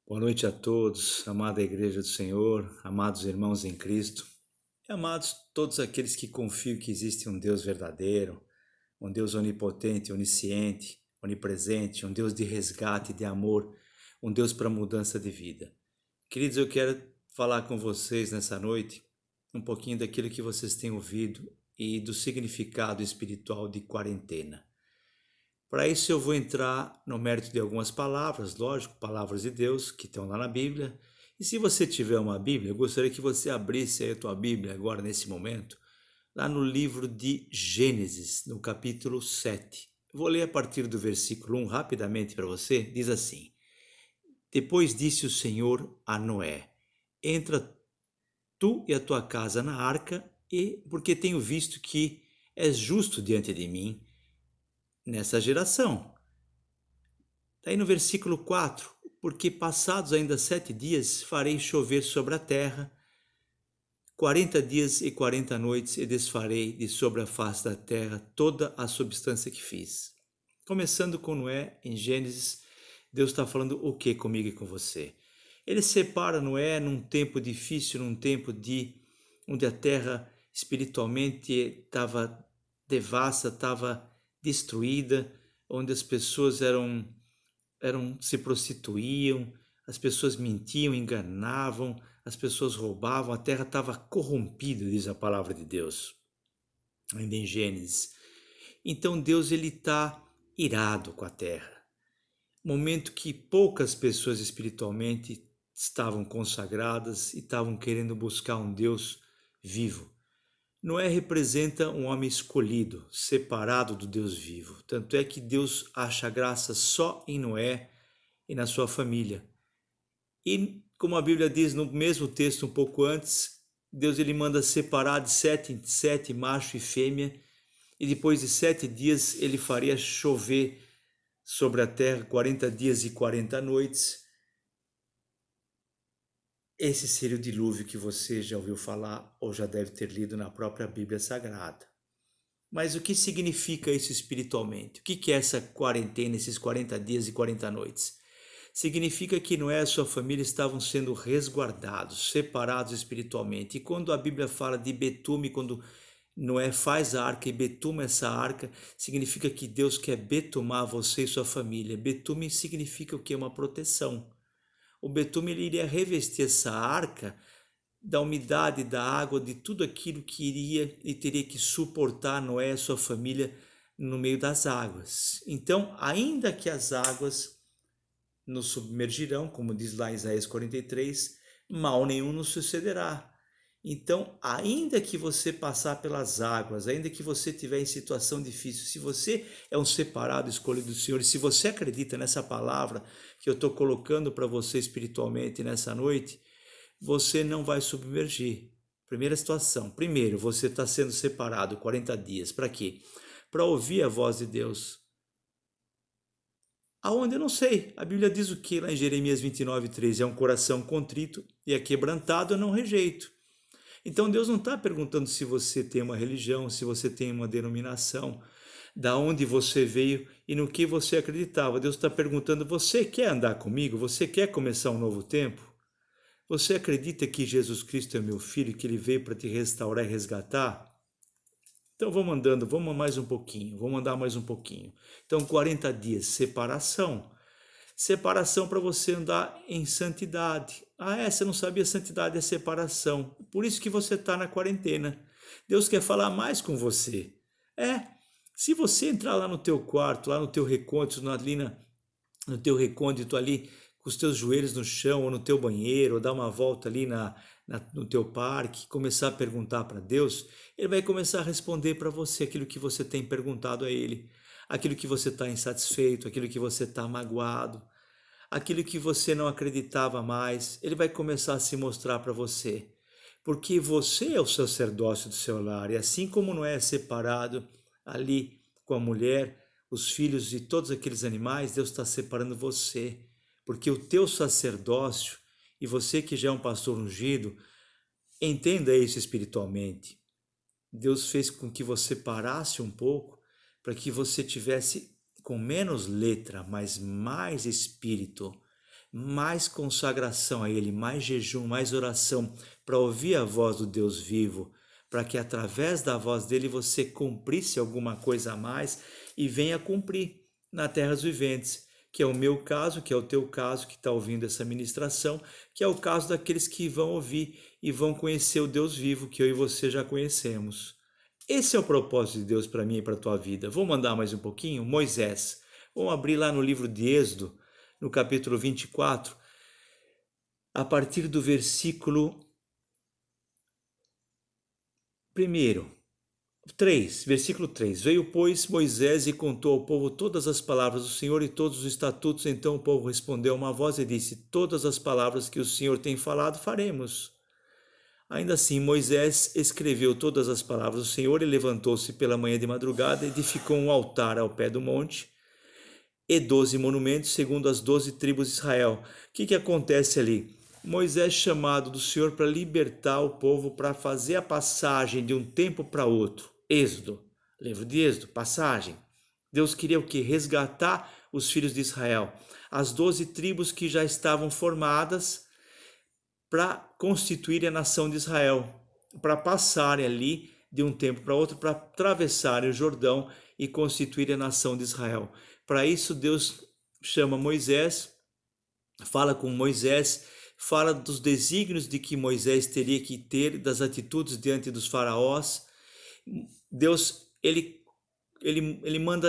Boa noite a todos, amada Igreja do Senhor, amados irmãos em Cristo e amados todos aqueles que confiam que existe um Deus verdadeiro, um Deus onipotente, onisciente, onipresente, um Deus de resgate, de amor, um Deus para mudança de vida. Queridos, eu quero falar com vocês nessa noite um pouquinho daquilo que vocês têm ouvido e do significado espiritual de quarentena. Para isso eu vou entrar no mérito de algumas palavras, lógico, palavras de Deus que estão lá na Bíblia. E se você tiver uma Bíblia, eu gostaria que você abrisse aí a tua Bíblia agora nesse momento, lá no livro de Gênesis, no capítulo 7. Vou ler a partir do versículo 1 rapidamente para você. Diz assim: Depois disse o Senhor a Noé: Entra tu e a tua casa na arca, e porque tenho visto que és justo diante de mim nessa geração. Daí no versículo 4, porque passados ainda 7 dias farei chover sobre a terra, 40 dias e 40 noites, e desfarei de sobre a face da terra toda a substância que fiz. Começando com Noé, em Gênesis, Deus está falando o que comigo e com você? Ele separa Noé num tempo difícil, num tempo onde a terra espiritualmente estava devassa, estava destruída, onde as pessoas se prostituíam, as pessoas mentiam, enganavam, as pessoas roubavam, a terra estava corrompida, diz a palavra de Deus, ainda em Gênesis. Então Deus ele está irado com a terra. Momento que poucas pessoas espiritualmente estavam consagradas e estavam querendo buscar um Deus vivo. Noé representa um homem escolhido, separado do Deus vivo. Tanto é que Deus acha graça só em Noé e na sua família. E como a Bíblia diz no mesmo texto um pouco antes, Deus ele manda separar de 7 em 7 macho e fêmea, e depois de 7 dias ele faria chover sobre a terra 40 dias e 40 noites. Esse seria o dilúvio que você já ouviu falar ou já deve ter lido na própria Bíblia Sagrada. Mas o que significa isso espiritualmente? O que é essa quarentena, esses 40 dias e 40 noites? Significa que Noé e a sua família estavam sendo resguardados, separados espiritualmente. E quando a Bíblia fala de betume, quando Noé faz a arca e betuma essa arca, significa que Deus quer betumar você e sua família. Betume significa o que? Uma proteção. O betume ele iria revestir essa arca da umidade, da água, de tudo aquilo que iria e teria que suportar Noé e sua família no meio das águas. Então, ainda que as águas nos submergirão, como diz lá em Isaías 43, mal nenhum nos sucederá. Então, ainda que você passar pelas águas, ainda que você estiver em situação difícil, se você é um separado, escolhido do Senhor, e se você acredita nessa palavra que eu estou colocando para você espiritualmente nessa noite, você não vai submergir. Primeira situação. Primeiro, você está sendo separado 40 dias. Para quê? Para ouvir a voz de Deus. Aonde? Eu não sei. A Bíblia diz o que lá em Jeremias 29:13? É um coração contrito e quebrantado eu não rejeito. Então Deus não está perguntando se você tem uma religião, se você tem uma denominação, da onde você veio e no que você acreditava. Deus está perguntando: você quer andar comigo? Você quer começar um novo tempo? Você acredita que Jesus Cristo é meu filho, que ele veio para te restaurar e resgatar? Então vamos andando, vamos mais um pouquinho, vamos andar mais um pouquinho. Então 40 dias, separação. Separação para você andar em santidade. Ah, você não sabia, santidade é separação. Por isso que você está na quarentena. Deus quer falar mais com você. Se você entrar lá no teu quarto, lá no teu recôndito, no teu recôndito ali, com os teus joelhos no chão, ou no teu banheiro, ou dar uma volta ali no teu parque, começar a perguntar para Deus, Ele vai começar a responder para você aquilo que você tem perguntado a Ele, aquilo que você está insatisfeito, aquilo que você está magoado, aquilo que você não acreditava mais, Ele vai começar a se mostrar para você. Porque você é o sacerdócio do seu lar, e assim como não é separado ali com a mulher, os filhos e todos aqueles animais, Deus está separando você, porque o teu sacerdócio, e você que já é um pastor ungido, entenda isso espiritualmente. Deus fez com que você parasse um pouco para que você tivesse com menos letra, mas mais espírito, mais consagração a Ele, mais jejum, mais oração, para ouvir a voz do Deus vivo, para que através da voz dele você cumprisse alguma coisa a mais e venha cumprir na terra dos viventes, que é o meu caso, que é o teu caso, que está ouvindo essa ministração, que é o caso daqueles que vão ouvir e vão conhecer o Deus vivo, que eu e você já conhecemos. Esse é o propósito de Deus para mim e para a tua vida. Vou mandar mais um pouquinho? Moisés. Vamos abrir lá no livro de Êxodo, no capítulo 24, a partir do versículo 1. 3, versículo 3. Veio, pois, Moisés e contou ao povo todas as palavras do Senhor e todos os estatutos. Então o povo respondeu a uma voz e disse: todas as palavras que o Senhor tem falado faremos. Ainda assim, Moisés escreveu todas as palavras do Senhor e levantou-se pela manhã de madrugada, edificou um altar ao pé do monte e 12 monumentos segundo as 12 tribos de Israel. O que acontece ali? Moisés chamado do Senhor para libertar o povo, para fazer a passagem de um tempo para outro. Êxodo, livro de Êxodo, passagem. Deus queria o quê? Resgatar os filhos de Israel. As 12 tribos que já estavam formadas para constituir a nação de Israel, para passarem ali de um tempo para outro, para atravessarem o Jordão e constituir a nação de Israel. Para isso, Deus chama Moisés, fala com Moisés, fala dos desígnios de que Moisés teria que ter, das atitudes diante dos faraós. Deus, ele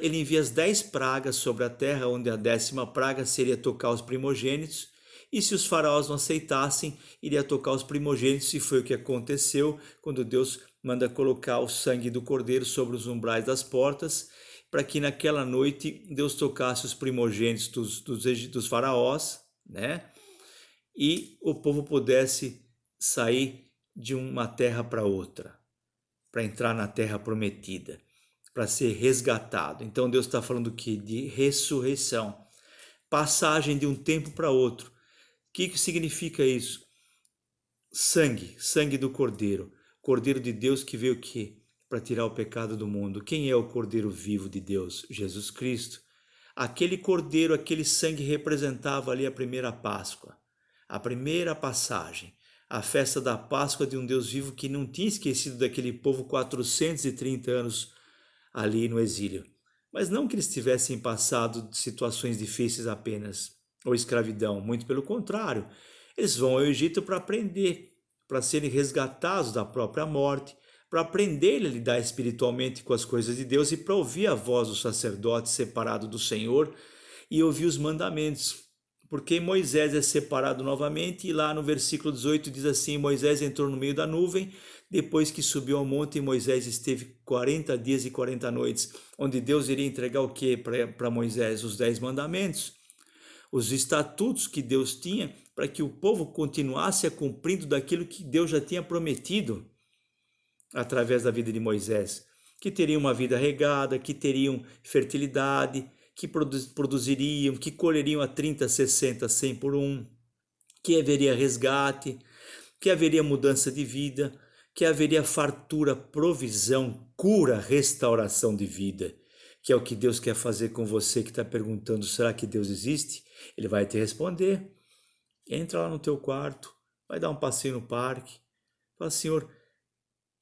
envia as 10 pragas sobre a terra, onde a 10ª praga seria tocar os primogênitos, e se os faraós não aceitassem, iria tocar os primogênitos, e foi o que aconteceu quando Deus manda colocar o sangue do cordeiro sobre os umbrais das portas, para que naquela noite Deus tocasse os primogênitos dos faraós, né? E o povo pudesse sair de uma terra para outra, para entrar na terra prometida, para ser resgatado. Então Deus está falando aqui de ressurreição, passagem de um tempo para outro. O que significa isso? Sangue do Cordeiro, Cordeiro de Deus que veio aqui para tirar o pecado do mundo. Quem é o Cordeiro vivo de Deus? Jesus Cristo. Aquele Cordeiro, aquele sangue representava ali a primeira Páscoa, a primeira passagem, a festa da Páscoa de um Deus vivo que não tinha esquecido daquele povo 430 anos ali no exílio. Mas não que eles tivessem passado situações difíceis apenas, ou escravidão, muito pelo contrário. Eles vão ao Egito para aprender, para serem resgatados da própria morte, para aprender a lidar espiritualmente com as coisas de Deus e para ouvir a voz do sacerdote separado do Senhor e ouvir os mandamentos. Porque Moisés é separado novamente e lá no versículo 18 diz assim: Moisés entrou no meio da nuvem, depois que subiu ao monte, Moisés esteve 40 dias e 40 noites, onde Deus iria entregar o que para Moisés? Os 10 mandamentos, os estatutos que Deus tinha para que o povo continuasse a cumprindo daquilo que Deus já tinha prometido através da vida de Moisés, que teriam uma vida regada, que teriam fertilidade, que produziriam, que colheriam a 30, 60, 100 por um, que haveria resgate, que haveria mudança de vida, que haveria fartura, provisão, cura, restauração de vida, que é o que Deus quer fazer com você que está perguntando, será que Deus existe? Ele vai te responder. Entra lá no teu quarto, vai dar um passeio no parque, fala: Senhor,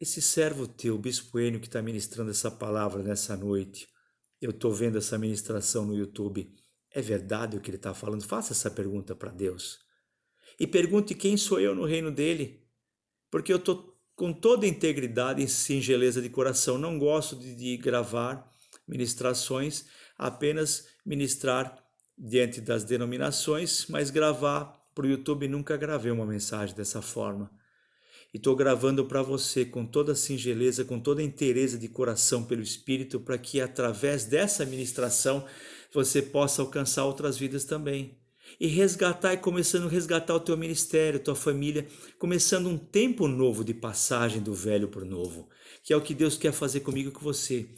esse servo teu, o Bispo Enio, que está ministrando essa palavra nessa noite, eu estou vendo essa ministração no YouTube, é verdade o que ele está falando? Faça essa pergunta para Deus. E pergunte quem sou eu no reino dele, porque eu estou com toda integridade e singeleza de coração. Não gosto de gravar ministrações, apenas ministrar diante das denominações, mas gravar para o YouTube, nunca gravei uma mensagem dessa forma. E estou gravando para você com toda a singeleza, com toda a inteireza de coração pelo Espírito, para que através dessa ministração você possa alcançar outras vidas também. E resgatar, e começando a resgatar o teu ministério, tua família, começando um tempo novo de passagem do velho para o novo, que é o que Deus quer fazer comigo e com você.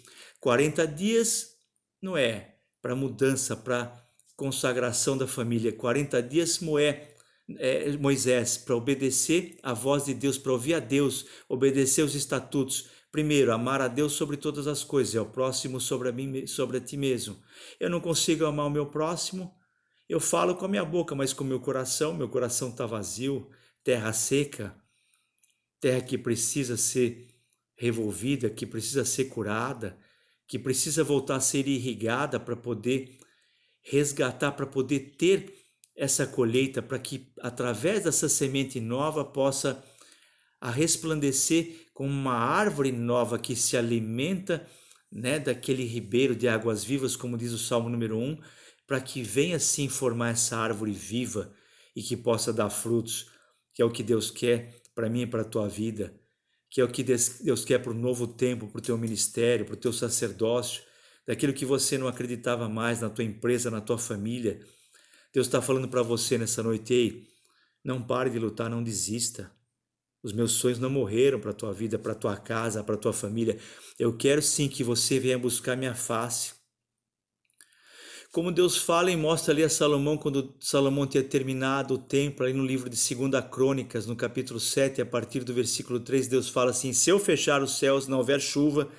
40 dias não é para mudança, para consagração da família. 40 dias Moisés, para obedecer a voz de Deus, para ouvir a Deus, obedecer os estatutos. Primeiro, amar a Deus sobre todas as coisas, e ao próximo sobre a ti mesmo. Eu não consigo amar o meu próximo, Eu falo com a minha boca, mas com o meu coração está vazio, terra seca, terra que precisa ser revolvida, que precisa ser curada, que precisa voltar a ser irrigada para poder resgatar, para poder ter essa colheita, para que através dessa semente nova possa a resplandecer como uma árvore nova que se alimenta, né, daquele ribeiro de águas vivas, como diz o Salmo número 1, para que venha assim formar essa árvore viva e que possa dar frutos, que é o que Deus quer para mim e para a tua vida, que é o que Deus quer para o novo tempo, para o teu ministério, para o teu sacerdócio, daquilo que você não acreditava mais na tua empresa, na tua família. Deus está falando para você nessa noite: ei, não pare de lutar, não desista. Os meus sonhos não morreram para a tua vida, para a tua casa, para a tua família. Eu quero sim que você venha buscar minha face. Como Deus fala e mostra ali a Salomão, quando Salomão tinha terminado o templo, ali no livro de 2 Crônicas, no capítulo 7, a partir do versículo 3, Deus fala assim: se eu fechar os céus, não houver chuva,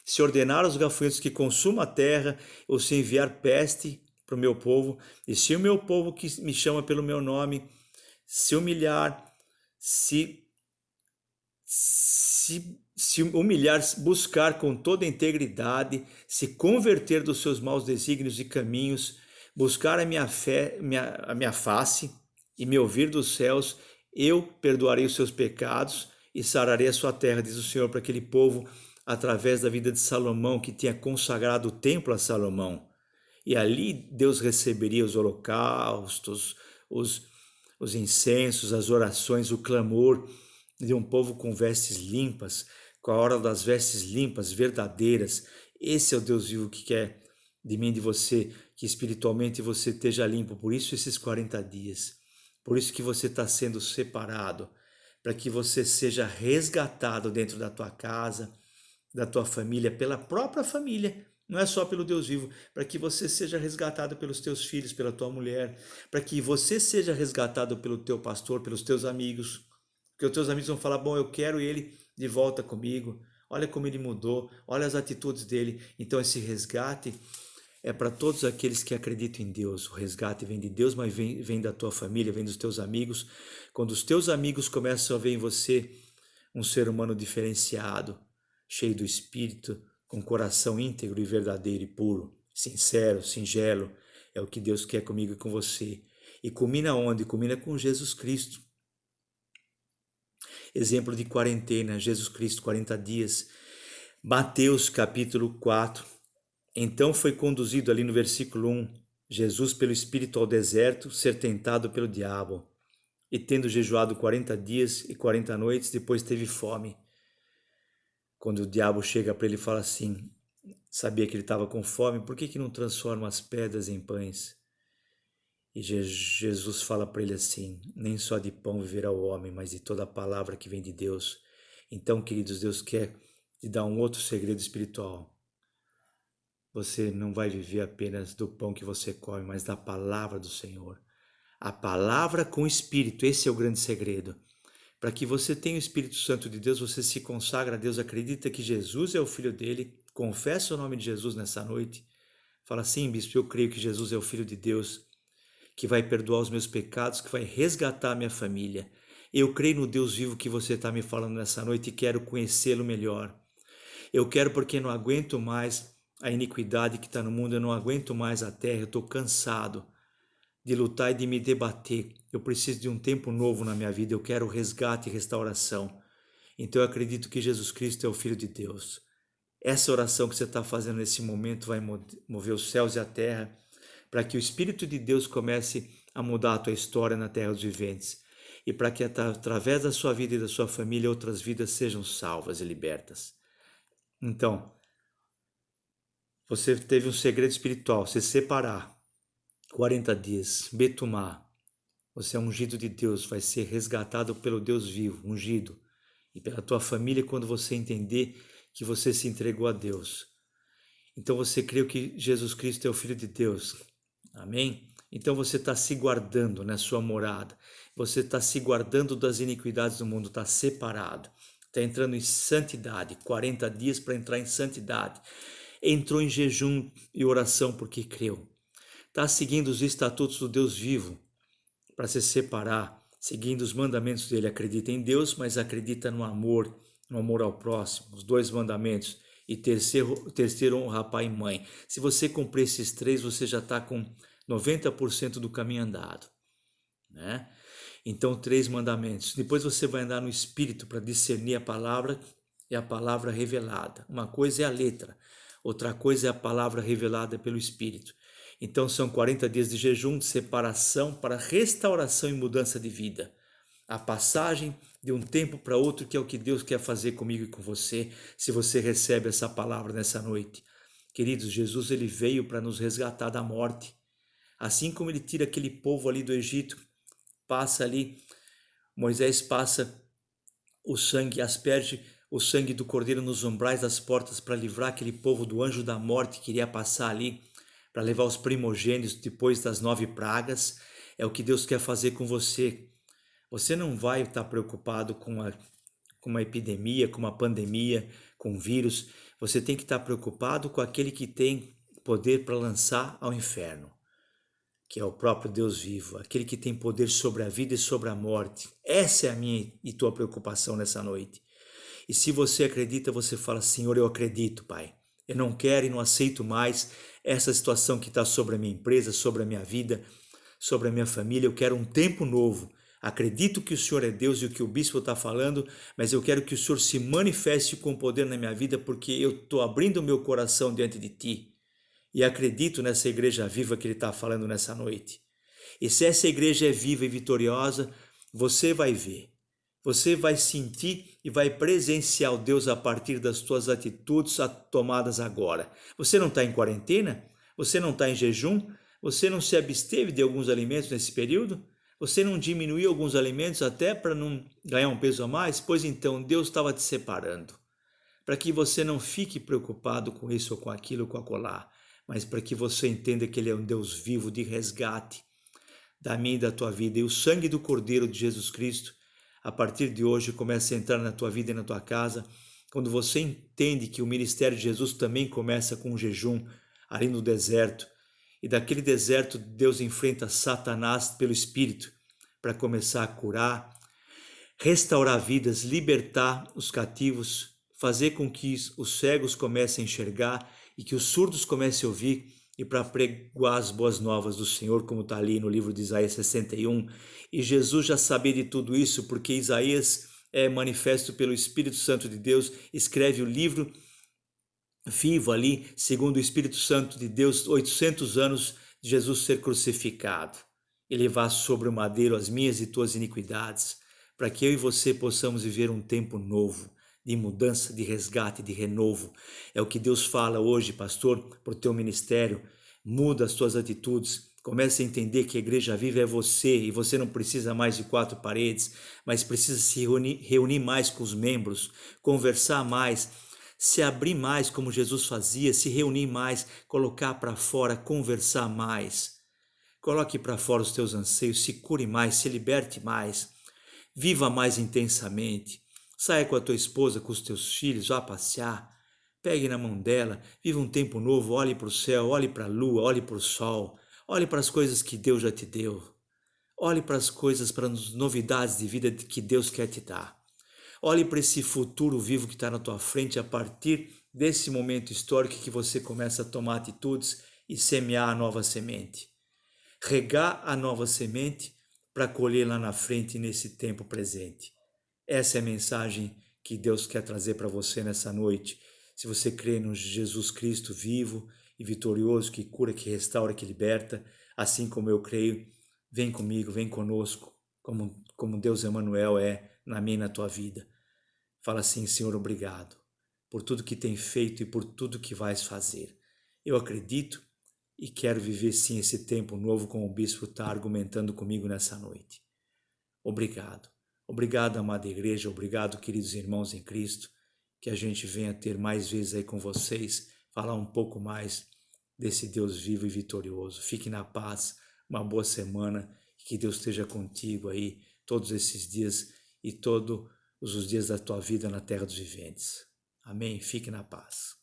se ordenar aos gafanhotos que consumam a terra, ou se enviar peste para o meu povo, e se o meu povo que me chama pelo meu nome se humilhar, se humilhar, buscar com toda integridade, se converter dos seus maus desígnios e caminhos, buscar a minha fé, a minha face e me ouvir dos céus, eu perdoarei os seus pecados e sararei a sua terra, diz o Senhor para aquele povo, através da vida de Salomão, que tinha consagrado o templo a Salomão. E ali Deus receberia os holocaustos, os incensos, as orações, o clamor de um povo com vestes limpas, com a hora das vestes limpas, verdadeiras. Esse é o Deus vivo que quer de mim e de você, que espiritualmente você esteja limpo. Por isso esses 40 dias, por isso que você está sendo separado, para que você seja resgatado dentro da tua casa, da tua família, pela própria família. Não é só pelo Deus vivo, para que você seja resgatado pelos teus filhos, pela tua mulher, para que você seja resgatado pelo teu pastor, pelos teus amigos, porque os teus amigos vão falar: bom, eu quero ele de volta comigo, olha como ele mudou, olha as atitudes dele. Então esse resgate é para todos aqueles que acreditam em Deus. O resgate vem de Deus, mas vem da tua família, vem dos teus amigos. Quando os teus amigos começam a ver em você um ser humano diferenciado, cheio do Espírito, com coração íntegro e verdadeiro e puro, sincero, singelo, é o que Deus quer comigo e com você. E culmina onde? Culmina com Jesus Cristo. Exemplo de quarentena, Jesus Cristo, 40 dias. Mateus capítulo 4. Então foi conduzido ali no versículo 1, Jesus pelo Espírito ao deserto, ser tentado pelo diabo. E tendo jejuado 40 dias e 40 noites, depois teve fome. Quando o diabo chega para ele e fala assim, sabia que ele estava com fome, por que não transforma as pedras em pães? E Jesus fala para ele assim: nem só de pão viverá o homem, mas de toda a palavra que vem de Deus. Então, queridos, Deus quer te dar um outro segredo espiritual. Você não vai viver apenas do pão que você come, mas da palavra do Senhor. A palavra com o Espírito, esse é o grande segredo. Para que você tenha o Espírito Santo de Deus, você se consagra a Deus, acredita que Jesus é o Filho dele, confessa o nome de Jesus nessa noite. Fala assim: bispo, eu creio que Jesus é o Filho de Deus, que vai perdoar os meus pecados, que vai resgatar a minha família. Eu creio no Deus vivo que você está me falando nessa noite e quero conhecê-lo melhor. Eu quero porque não aguento mais a iniquidade que está no mundo, eu não aguento mais a terra, eu estou cansado de lutar e de me debater. Eu preciso de um tempo novo na minha vida, eu quero resgate e restauração. Então eu acredito que Jesus Cristo é o Filho de Deus. Essa oração que você está fazendo nesse momento vai mover os céus e a terra, para que o Espírito de Deus comece a mudar a tua história na terra dos viventes e para que através da sua vida e da sua família outras vidas sejam salvas e libertas. Então, você teve um segredo espiritual, se separar, 40 dias, betumar, você é ungido de Deus, vai ser resgatado pelo Deus vivo, ungido, e pela tua família quando você entender que você se entregou a Deus. Então você creu que Jesus Cristo é o Filho de Deus. Amém? Então você está se guardando na sua morada. Você está se guardando das iniquidades do mundo, está separado. Está entrando em santidade, 40 dias para entrar em santidade. Entrou em jejum e oração porque creu. Está seguindo os estatutos do Deus vivo para se separar, seguindo os mandamentos dele. Acredita em Deus, mas acredita no amor ao próximo, os 2 mandamentos. E terceiro, honrar pai e mãe. Se você cumprir esses 3, você já está com 90% do caminho andado, né? Então, 3 mandamentos. Depois você vai andar no Espírito para discernir a palavra e a palavra revelada. Uma coisa é a letra, outra coisa é a palavra revelada pelo Espírito. Então, são 40 dias de jejum, de separação para restauração e mudança de vida. A passagem de um tempo para outro, que é o que Deus quer fazer comigo e com você, se você recebe essa palavra nessa noite. Queridos, Jesus ele veio para nos resgatar da morte. Assim como ele tira aquele povo ali do Egito, passa ali, Moisés passa o sangue, asperge o sangue do cordeiro nos umbrais das portas para livrar aquele povo do anjo da morte que iria passar ali, para levar os primogênitos depois das 9 pragas. É o que Deus quer fazer com você. Você não vai estar preocupado com uma epidemia, com uma pandemia, com um vírus. Você tem que estar preocupado com aquele que tem poder para lançar ao inferno, que é o próprio Deus vivo, aquele que tem poder sobre a vida e sobre a morte. Essa é a minha e tua preocupação nessa noite. E se você acredita, você fala: Senhor, eu acredito, Pai. Eu não quero e não aceito mais essa situação que está sobre a minha empresa, sobre a minha vida, sobre a minha família. Eu quero um tempo novo. Acredito que o Senhor é Deus e o que o bispo está falando, mas eu quero que o Senhor se manifeste com poder na minha vida, porque eu estou abrindo o meu coração diante de Ti. E acredito nessa igreja viva que ele está falando nessa noite. E se essa igreja é viva e vitoriosa, você vai ver. Você vai sentir e vai presenciar o Deus a partir das suas atitudes tomadas agora. Você não está em quarentena? Você não está em jejum? Você não se absteve de alguns alimentos nesse período? Você não diminuiu alguns alimentos até para não ganhar um peso a mais? Pois então, Deus estava te separando. Para que você não fique preocupado com isso ou com aquilo ou com acolá, mas para que você entenda que Ele é um Deus vivo de resgate da minha e da tua vida. E o sangue do Cordeiro de Jesus Cristo, a partir de hoje, começa a entrar na tua vida e na tua casa. Quando você entende que o ministério de Jesus também começa com um jejum ali no deserto, e daquele deserto Deus enfrenta Satanás pelo Espírito para começar a curar, restaurar vidas, libertar os cativos, fazer com que os cegos comecem a enxergar e que os surdos comecem a ouvir, e para pregoar as boas novas do Senhor, como está ali no livro de Isaías 61. E Jesus já sabia de tudo isso, porque Isaías é manifesto pelo Espírito Santo de Deus, escreve o livro vivo ali, segundo o Espírito Santo de Deus, 800 anos de Jesus ser crucificado e levar sobre o madeiro as minhas e tuas iniquidades, para que eu e você possamos viver um tempo novo, de mudança, de resgate, de renovo. É o que Deus fala hoje, pastor, para o teu ministério. Muda as tuas atitudes. Comece a entender que a igreja viva é você, e você não precisa mais de 4 paredes, mas precisa se reunir mais com os membros, conversar mais, se abrir mais como Jesus fazia, se reunir mais, colocar para fora, conversar mais. Coloque para fora os teus anseios, se cure mais, se liberte mais, viva mais intensamente. Saia com a tua esposa, com os teus filhos, vá passear, pegue na mão dela, viva um tempo novo, olhe para o céu, olhe para a lua, olhe para o sol, olhe para as coisas que Deus já te deu, olhe para as coisas, para as novidades de vida que Deus quer te dar. Olhe para esse futuro vivo que está na tua frente a partir desse momento histórico que você começa a tomar atitudes e semear a nova semente. Regar a nova semente para colher lá na frente nesse tempo presente. Essa é a mensagem que Deus quer trazer para você nessa noite. Se você crê no Jesus Cristo vivo e vitorioso, que cura, que restaura, que liberta, assim como eu creio, vem comigo, vem conosco, como Deus Emanuel é na minha e na tua vida. Fala assim: Senhor, obrigado por tudo que tem feito e por tudo que vais fazer. Eu acredito e quero viver sim esse tempo novo, como o bispo está argumentando comigo nessa noite. Obrigado. Obrigado, amada igreja. Obrigado, queridos irmãos em Cristo. Que a gente venha ter mais vezes aí com vocês, falar um pouco mais desse Deus vivo e vitorioso. Fique na paz, uma boa semana, que Deus esteja contigo aí todos esses dias e todos os dias da tua vida na terra dos viventes. Amém? Fique na paz.